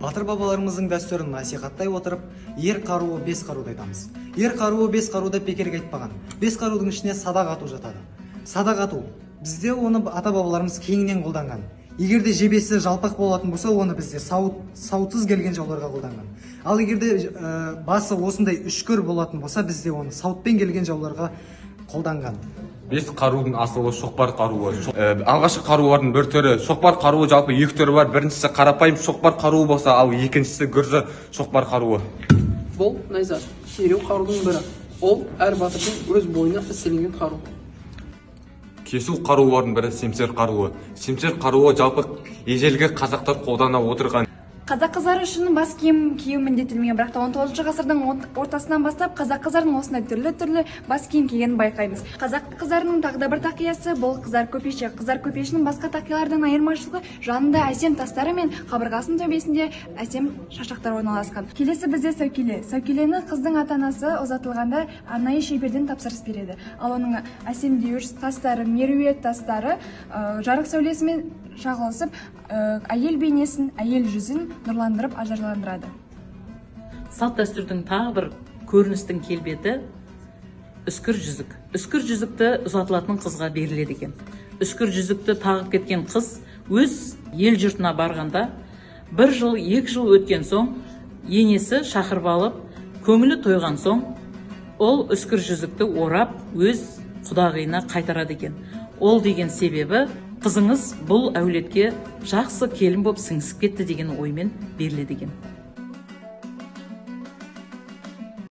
Батыр бабаларымыздың дәстүрін насихаттай отырып, ер қаруы бес қаруды айтамыз. Ер қаруы бес қаруды бекерге айтпаған. Бес қарудың ішіне садақ ату жатады. Садақ ату бізде оны ата бабаларымыз кеңінен қолданған. Егерде жебесі жалпақ болатын болса, оны бізде сауытсыз келген жауларға қолданған. Ал егерде басы осындай үшкір болатын болса, бізде оны сауытпен келген жауларға қолданған. Бес қарудың асылы шоқпар қаруы. Алғашқы қарулардың бір түрі шоқпар қаруы, жалпы екі түрі бар. Біріншісі қарапайым шоқпар қаруы болса, ал екіншісі гүрзі шоқпар қаруы. Бұл найза, шереу қарудың бірі. Ол әр батырдың өз бойына істелінген қару. Кесу қарулардың бірі семсер қаруы. Семсер қаруы жалпы ежелгі қазақтар қолдана отырған. Қазақ қыздары үшін бас киім кию міндеттелмеген, бірақ 19 ғасырдың ортасынан бастап қазақ қыздарының осындай түрлі бас киім кигенін байқаймыз. Қазақ қыздарының тағы да бір тақиясы бұл қыздар көпеші. Қыздар көпешінің басқа тақиялардан айырмашылығы жанында әсем тастары мен қабырғасының төбесінде әсем шашақтар орналасқан. Келесі бізде сәукеле. Сәукелені қыздың ата-анасы ұзатылғанда арнайы шеберден тапсырыс береді. Ал оның әсемдеуіш тастары, меруерт тастары жарық сәулесімен шағылысып, әйел бейнесін, әйел жүзін нұрландырып, ажарландырады. Салт дәстүрдің тағы бір көріністің келбеті үскір жүзік. Үскір жүзікті ұзатылатын қызға беріледі екен. Үскір жүзікті тағып кеткен қыз өз ел жұртына барғанда, бір жыл, 2 жыл өткен соң, енесі шақырып алып, көңілі тойған соң, ол үскір жүзікті орап, өз құдағиына қайтарады екен. Ол деген себебі, қызыңыз бұл әулетке жақсы келін болып сіңісіп кетті деген оймен беріледі екен.